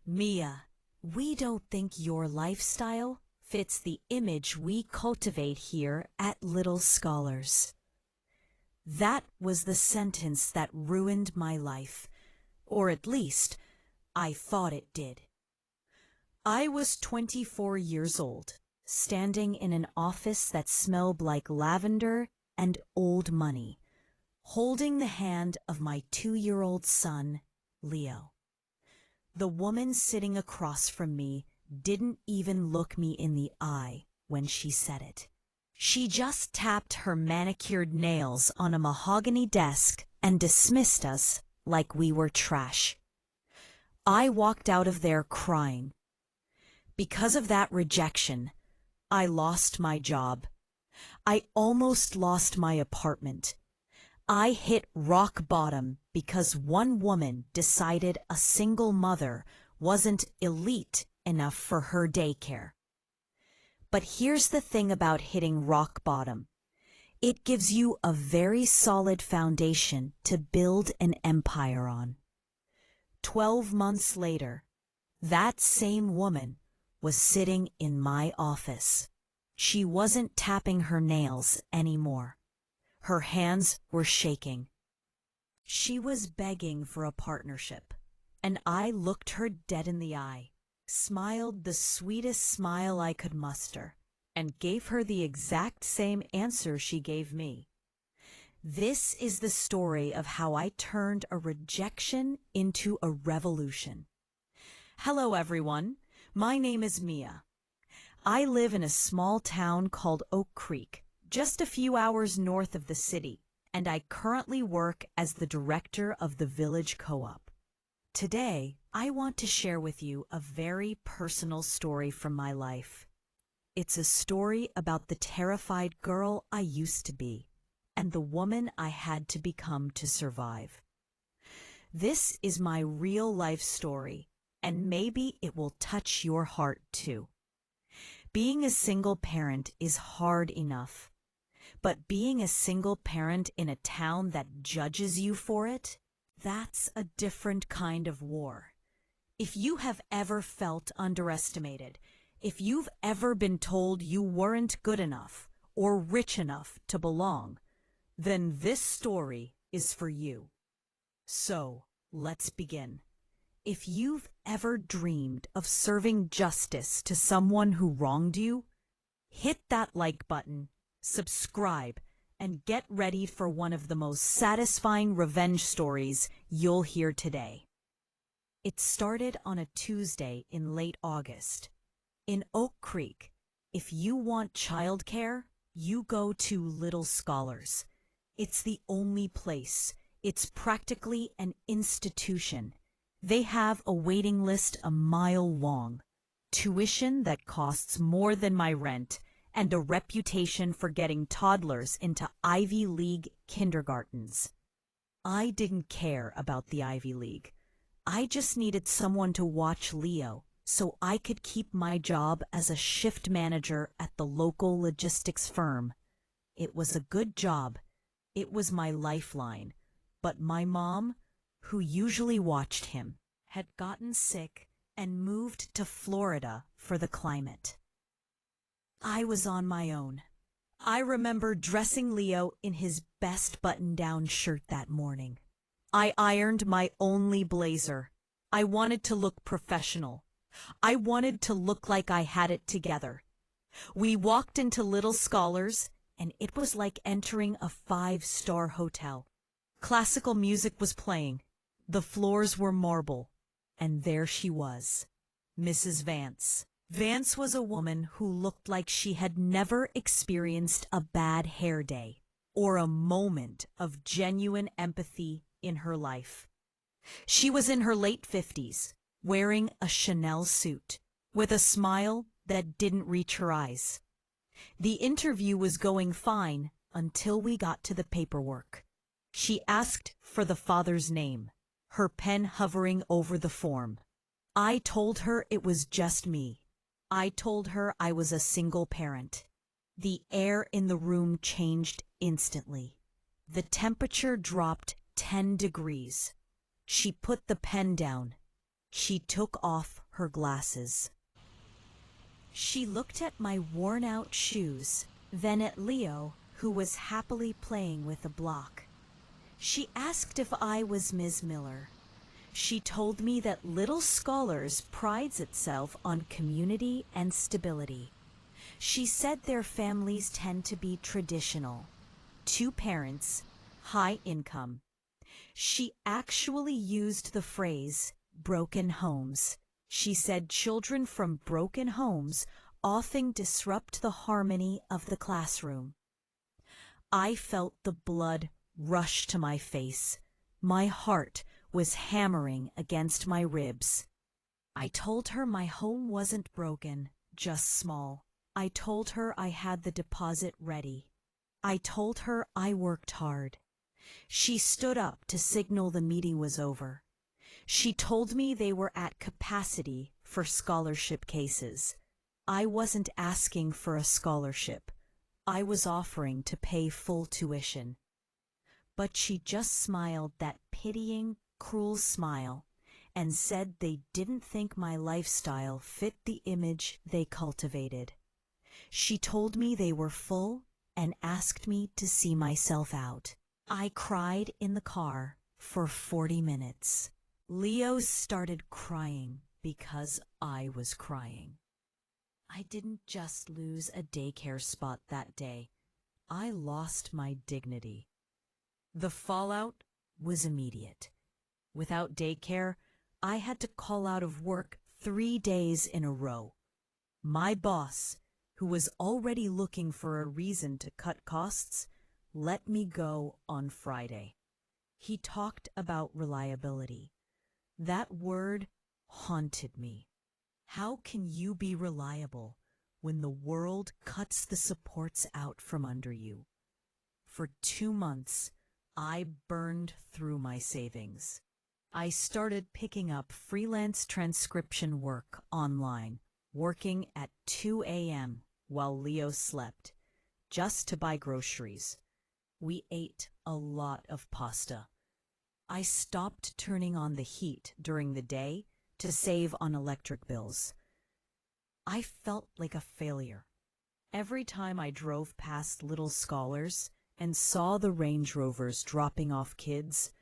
Mia, we don't think your lifestyle fits the image we cultivate here at Little Scholars. That was the sentence that ruined my life, or at least, I thought it did. I was 24 years old, standing in an office that smelled like lavender and old money, holding the hand of my 2-year-old son, Leo. The woman sitting across from me didn't even look me in the eye when she said it. She just tapped her manicured nails on a mahogany desk and dismissed us like we were trash. I walked out of there crying. Because of that rejection, I lost my job. I almost lost my apartment. I hit rock bottom because one woman decided a single mother wasn't elite enough for her daycare. But here's the thing about hitting rock bottom. It gives you a very solid foundation to build an empire on. 12 months later, that same woman was sitting in my office. She wasn't tapping her nails anymore. Her hands were shaking. She was begging for a partnership, and I looked her dead in the eye, smiled the sweetest smile I could muster, and gave her the exact same answer she gave me. This is the story of how I turned a rejection into a revolution. Hello, everyone. My name is Mia. I live in a small town called Oak Creek, just a few hours north of the city, and I currently work as the director of the village co-op. Today, I want to share with you a very personal story from my life. It's a story about the terrified girl I used to be, and the woman I had to become to survive. This is my real-life story, and maybe it will touch your heart too. Being a single parent is hard enough, but being a single parent in a town that judges you for it, that's a different kind of war. If you have ever felt underestimated, if you've ever been told you weren't good enough or rich enough to belong, then this story is for you. So, let's begin. If you've ever dreamed of serving justice to someone who wronged you, hit that like button, subscribe, and get ready for one of the most satisfying revenge stories you'll hear today. It started on a Tuesday in late August. In Oak Creek, if you want childcare, you go to Little Scholars. It's the only place. It's practically an institution. They have a waiting list a mile long, tuition that costs more than my rent, and a reputation for getting toddlers into Ivy League kindergartens. I didn't care about the Ivy League. I just needed someone to watch Leo so I could keep my job as a shift manager at the local logistics firm. It was a good job. It was my lifeline. But my mom, who usually watched him, had gotten sick and moved to Florida for the climate. I was on my own. I remember dressing Leo in his best button-down shirt that morning. I ironed my only blazer. I wanted to look professional. I wanted to look like I had it together. We walked into Little Scholars, and it was like entering a 5-star hotel. Classical music was playing. The floors were marble. And there she was, Mrs. Vance. Vance was a woman who looked like she had never experienced a bad hair day or a moment of genuine empathy in her life. She was in her late 50s, wearing a Chanel suit, with a smile that didn't reach her eyes. The interview was going fine until we got to the paperwork. She asked for the father's name, her pen hovering over the form. I told her it was just me. I told her I was a single parent. The air in the room changed instantly. The temperature dropped 10 degrees. She put the pen down. She took off her glasses. She looked at my worn-out shoes, then at Leo, who was happily playing with a block. She asked if I was Ms. Miller. She told me that Little Scholars prides itself on community and stability. She said their families tend to be traditional. 2 parents, high income. She actually used the phrase, broken homes. She said children from broken homes often disrupt the harmony of the classroom. I felt the blood rush to my face. My heart was hammering against my ribs. I told her my home wasn't broken, just small. I told her I had the deposit ready. I told her I worked hard. She stood up to signal the meeting was over. She told me they were at capacity for scholarship cases. I wasn't asking for a scholarship. I was offering to pay full tuition. But she just smiled that pitying, cruel smile and said they didn't think my lifestyle fit the image they cultivated. She told me they were full and asked me to see myself out. I cried in the car for 40 minutes. Leo started crying because I was crying. I didn't just lose a daycare spot that day. I lost my dignity. The fallout was immediate. Without daycare, I had to call out of work 3 days in a row. My boss, who was already looking for a reason to cut costs, let me go on Friday. He talked about reliability. That word haunted me. How can you be reliable when the world cuts the supports out from under you? For 2 months, I burned through my savings. I started picking up freelance transcription work online, working at 2 a.m. while Leo slept, just to buy groceries. We ate a lot of pasta. I stopped turning on the heat during the day to save on electric bills. I felt like a failure. Every time I drove past Little Scholars and saw the Range Rovers dropping off kids,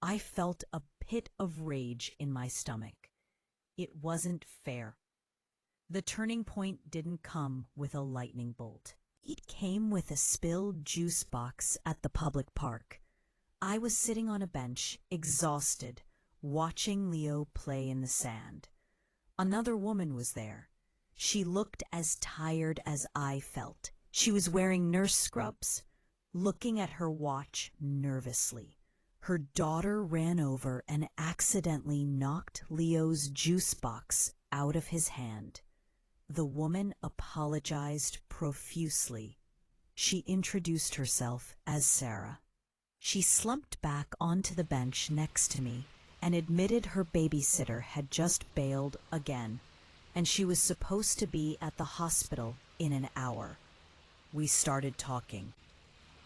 I felt a pit of rage in my stomach. It wasn't fair. The turning point didn't come with a lightning bolt. It came with a spilled juice box at the public park. I was sitting on a bench, exhausted, watching Leo play in the sand. Another woman was there. She looked as tired as I felt. She was wearing nurse scrubs, looking at her watch nervously. Her daughter ran over and accidentally knocked Leo's juice box out of his hand. The woman apologized profusely. She introduced herself as Sarah. She slumped back onto the bench next to me and admitted her babysitter had just bailed again, and she was supposed to be at the hospital in an hour. We started talking.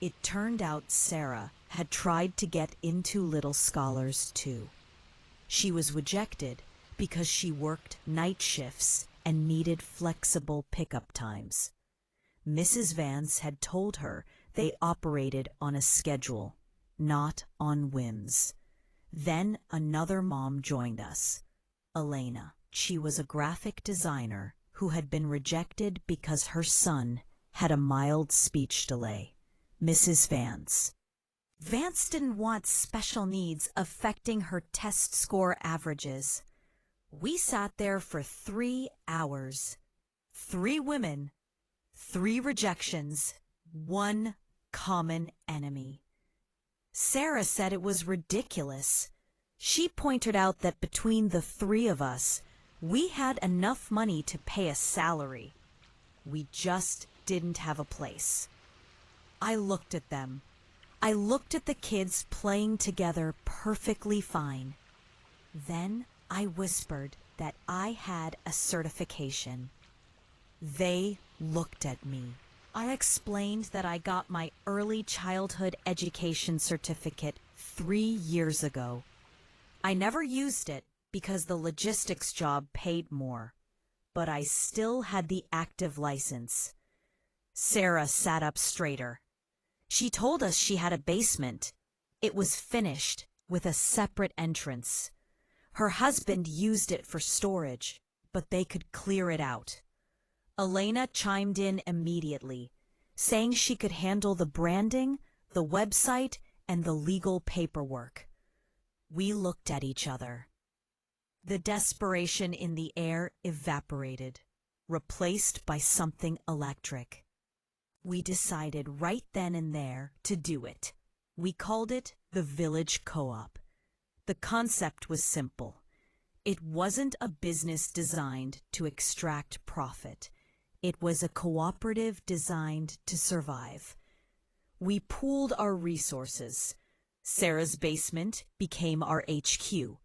It turned out Sarah had tried to get into Little Scholars too. She was rejected because she worked night shifts and needed flexible pickup times. Mrs. Vance had told her they operated on a schedule, not on whims. Then another mom joined us, Elena. She was a graphic designer who had been rejected because her son had a mild speech delay. Mrs. Vance. Vance didn't want special needs affecting her test score averages. We sat there for 3 hours. 3 women, 3 rejections, 1 common enemy. Sarah said it was ridiculous. She pointed out that between the 3 of us, we had enough money to pay a salary. We just didn't have a place. I looked at them. I looked at the kids playing together perfectly fine. Then I whispered that I had a certification. They looked at me. I explained that I got my early childhood education certificate 3 years ago. I never used it because the logistics job paid more, but I still had the active license. Sarah sat up straighter. She told us she had a basement. It was finished with a separate entrance. Her husband used it for storage, but they could clear it out. Elena chimed in immediately, saying she could handle the branding, the website, and the legal paperwork. We looked at each other. The desperation in the air evaporated, replaced by something electric. We decided right then and there to do it. We called it the Village Co-op. The concept was simple. It wasn't a business designed to extract profit. It was a cooperative designed to survive. We pooled our resources. Sarah's basement became our HQ.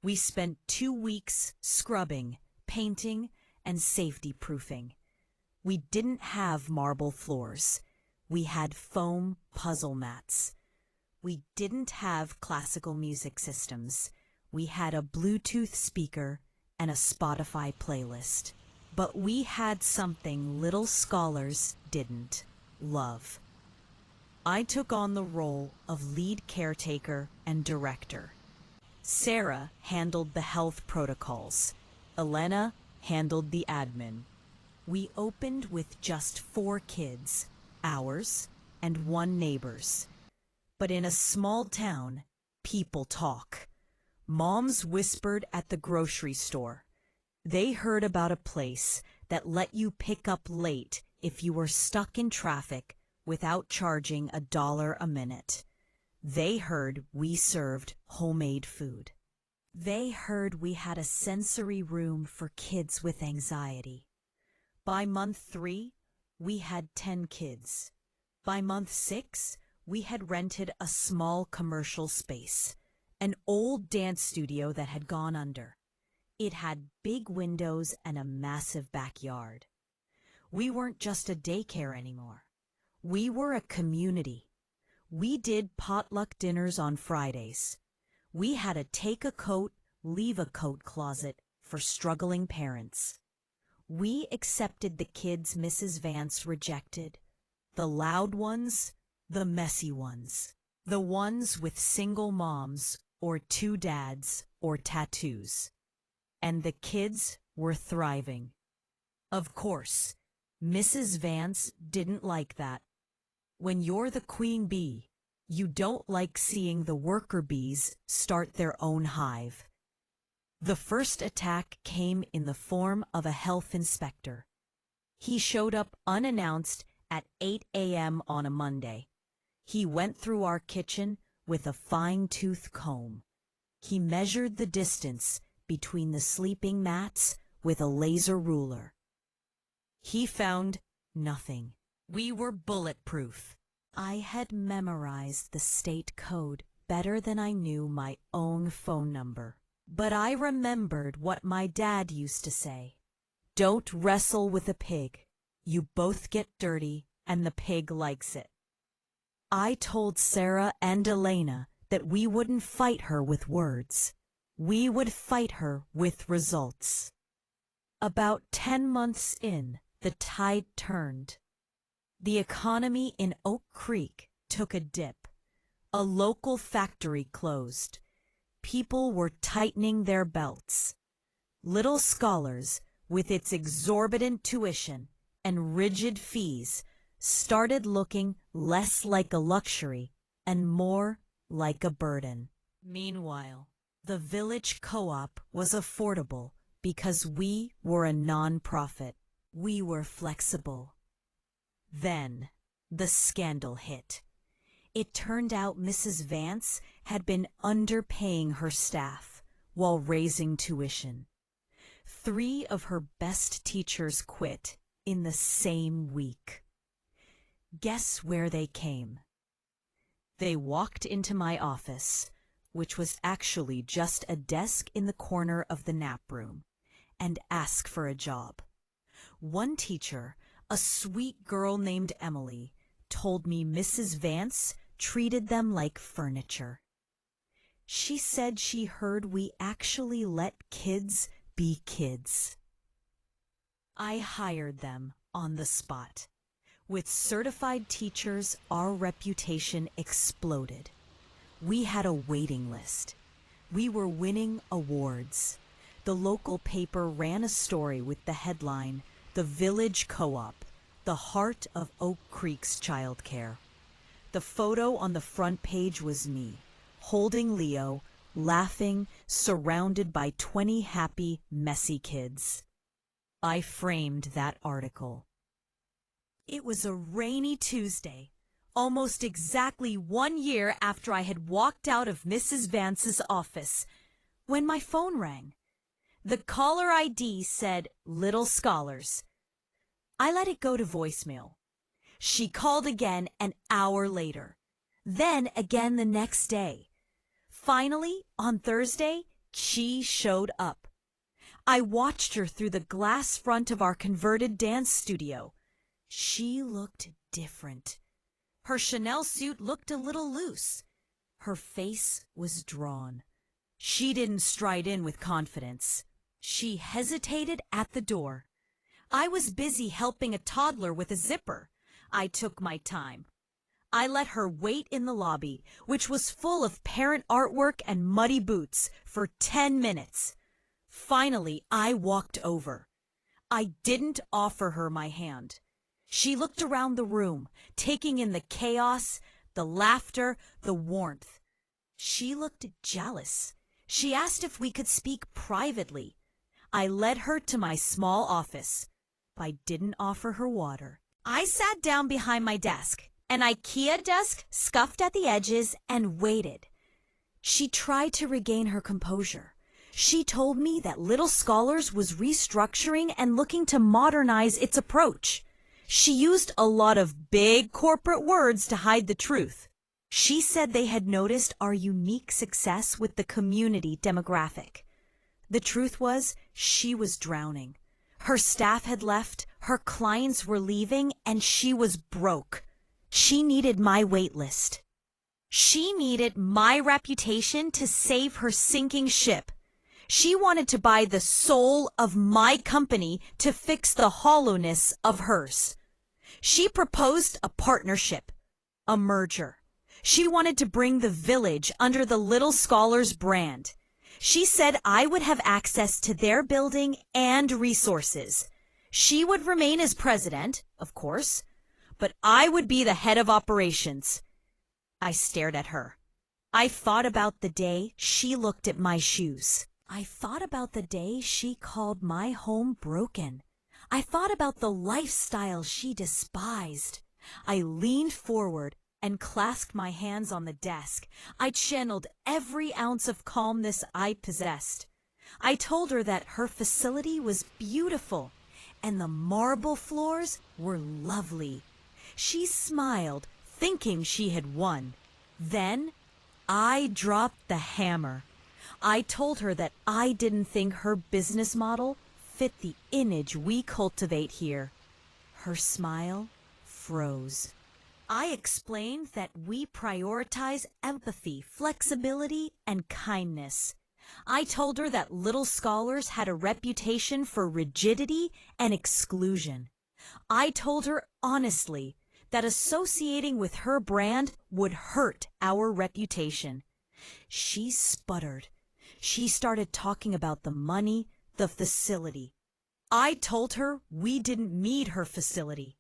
We spent 2 weeks scrubbing, painting, and safety-proofing. We didn't have marble floors. We had foam puzzle mats. We didn't have classical music systems. We had a Bluetooth speaker and a Spotify playlist. But we had something little scholars didn't: love. I took on the role of lead caretaker and director. Sarah handled the health protocols. Elena handled the admin. We opened with just 4 kids, ours and 1 neighbor's. But in a small town, people talk. Moms whispered at the grocery store. They heard about a place that let you pick up late if you were stuck in traffic without charging $1 a minute. They heard we served homemade food. They heard we had a sensory room for kids with anxiety. By month 3, we had 10 kids. By month 6, we had rented a small commercial space, an old dance studio that had gone under. It had big windows and a massive backyard. We weren't just a daycare anymore. We were a community. We did potluck dinners on Fridays. We had a take-a-coat, leave-a-coat closet for struggling parents. We accepted the kids Mrs. Vance rejected, the loud ones, the messy ones, the ones with single moms or 2 dads or tattoos. And the kids were thriving. Of course, Mrs. Vance didn't like that. When you're the queen bee, you don't like seeing the worker bees start their own hive. The first attack came in the form of a health inspector. He showed up unannounced at 8 a.m. on a Monday. He went through our kitchen with a fine-tooth comb. He measured the distance between the sleeping mats with a laser ruler. He found nothing. We were bulletproof. I had memorized the state code better than I knew my own phone number. But I remembered what my dad used to say. Don't wrestle with a pig. You both get dirty, and the pig likes it. I told Sarah and Elena that we wouldn't fight her with words. We would fight her with results. About 10 months in, the tide turned. The economy in Oak Creek took a dip. A local factory closed. People were tightening their belts. Little Scholars, with its exorbitant tuition and rigid fees, started looking less like a luxury and more like a burden. Meanwhile, the Village Co-op was affordable because we were a non-profit. We were flexible. Then, the scandal hit. It turned out Mrs. Vance had been underpaying her staff while raising tuition. 3 of her best teachers quit in the same week. Guess where they came? They walked into my office, which was actually just a desk in the corner of the nap room, and asked for a job. One teacher, a sweet girl named Emily, told me Mrs. Vance treated them like furniture. She said she heard we actually let kids be kids. I hired them on the spot. With certified teachers, our reputation exploded. We had a waiting list. We were winning awards. The local paper ran a story with the headline, "The Village Co-op, the Heart of Oak Creek's Childcare." The photo on the front page was me, holding Leo, laughing, surrounded by 20 happy, messy kids. I framed that article. It was a rainy Tuesday, almost exactly 1 year after I had walked out of Mrs. Vance's office, when my phone rang. The caller ID said Little Scholars. I let it go to voicemail. She called again an hour later, then again the next day. Finally, on Thursday, she showed up. I watched her through the glass front of our converted dance studio. She looked different. Her Chanel suit looked a little loose. Her face was drawn. She didn't stride in with confidence. She hesitated at the door. I was busy helping a toddler with a zipper. I took my time. I let her wait in the lobby, which was full of parent artwork and muddy boots, for 10 minutes. Finally, I walked over. I didn't offer her my hand. She looked around the room, taking in the chaos, the laughter, the warmth. She looked jealous. She asked if we could speak privately. I led her to my small office. I didn't offer her water. I sat down behind my desk, an IKEA desk scuffed at the edges, and waited. She tried to regain her composure. She told me that Little Scholars was restructuring and looking to modernize its approach. She used a lot of big corporate words to hide the truth. She said they had noticed our unique success with the community demographic. The truth was, she was drowning. Her staff had left, her clients were leaving, and she was broke. She needed my wait list. She needed my reputation to save her sinking ship. She wanted to buy the soul of my company to fix the hollowness of hers. She proposed a partnership, a merger. She wanted to bring the village under the Little Scholars brand. She said I would have access to their building and resources. She would remain as president, of course, but I would be the head of operations. I stared at her. I thought about the day she looked at my shoes. I thought about the day she called my home broken. I thought about the lifestyle she despised. I leaned forward and clasped my hands on the desk. I channeled every ounce of calmness I possessed. I told her that her facility was beautiful and the marble floors were lovely. She smiled, thinking she had won. Then I dropped the hammer. I told her that I didn't think her business model fit the image we cultivate here. Her smile froze. I explained that we prioritize empathy, flexibility, and kindness. I told her that Little Scholars had a reputation for rigidity and exclusion. I told her honestly that associating with her brand would hurt our reputation. She sputtered. She started talking about the money, the facility. I told her we didn't need her facility.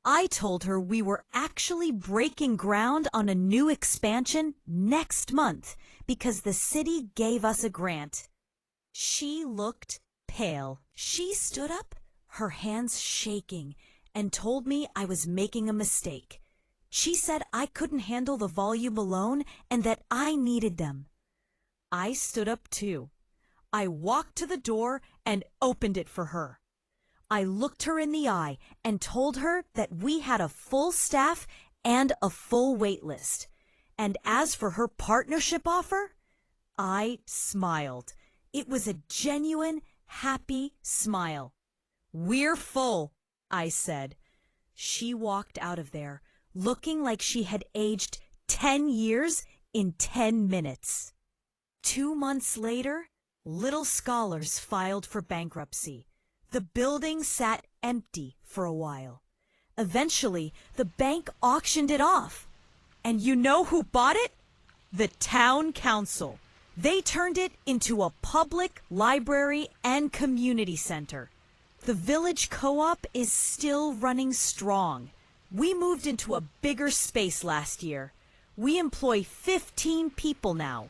I told her we were actually breaking ground on a new expansion next month because the city gave us a grant. She looked pale. She stood up, her hands shaking, and told me I was making a mistake. She said I couldn't handle the volume alone and that I needed them. I stood up too. I walked to the door and opened it for her. I looked her in the eye and told her that we had a full staff and a full wait list. And as for her partnership offer, I smiled. It was a genuine, happy smile. "We're full," I said. She walked out of there, looking like she had aged 10 years in 10 minutes. 2 months later, Little Scholars filed for bankruptcy. The building sat empty for a while. Eventually, the bank auctioned it off. And you know who bought it? The town council. They turned it into a public library and community center. The village co-op is still running strong. We moved into a bigger space last year. We employ 15 people now.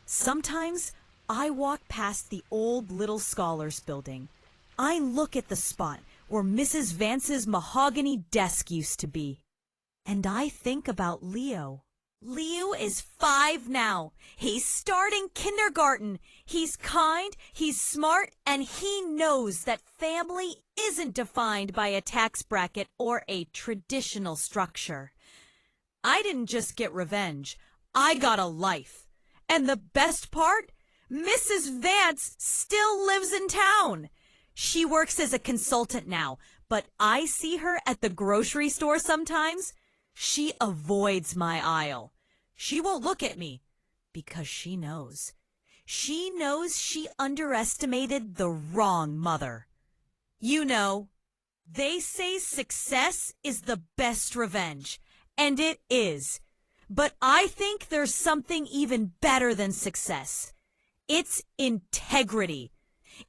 Sometimes I walk past the old Little Scholars building. I look at the spot where Mrs. Vance's mahogany desk used to be. And I think about Leo. Leo is 5 now. He's starting kindergarten. He's kind, he's smart, and he knows that family isn't defined by a tax bracket or a traditional structure. I didn't just get revenge. I got a life. And the best part? Mrs. Vance still lives in town. She works as a consultant now, but I see her at the grocery store sometimes. She avoids my aisle. She won't look at me because she knows. She knows she underestimated the wrong mother. You know, they say success is the best revenge, and it is. But I think there's something even better than success. It's integrity.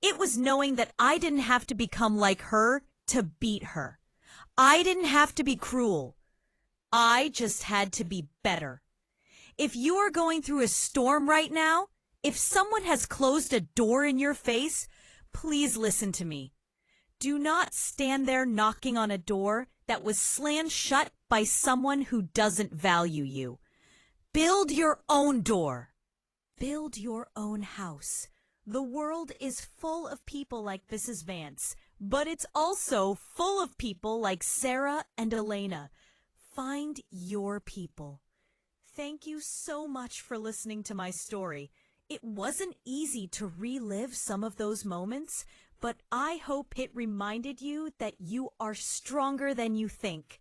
It was knowing that I didn't have to become like her to beat her. I didn't have to be cruel. I just had to be better. If you are going through a storm right now, if someone has closed a door in your face, please listen to me. Do not stand there knocking on a door that was slammed shut by someone who doesn't value you. Build your own door. Build your own house. The world is full of people like Mrs. Vance, but it's also full of people like Sarah and Elena. Find your people. Thank you so much for listening to my story. It wasn't easy to relive some of those moments, but I hope it reminded you that you are stronger than you think.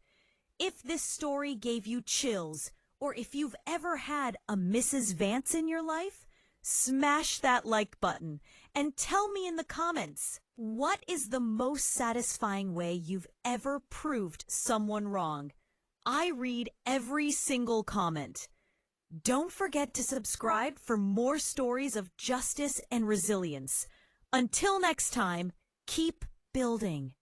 If this story gave you chills, or if you've ever had a Mrs. Vance in your life, smash that like button and tell me in the comments, what is the most satisfying way you've ever proved someone wrong? I read every single comment. Don't forget to subscribe for more stories of justice and resilience. Until next time, keep building.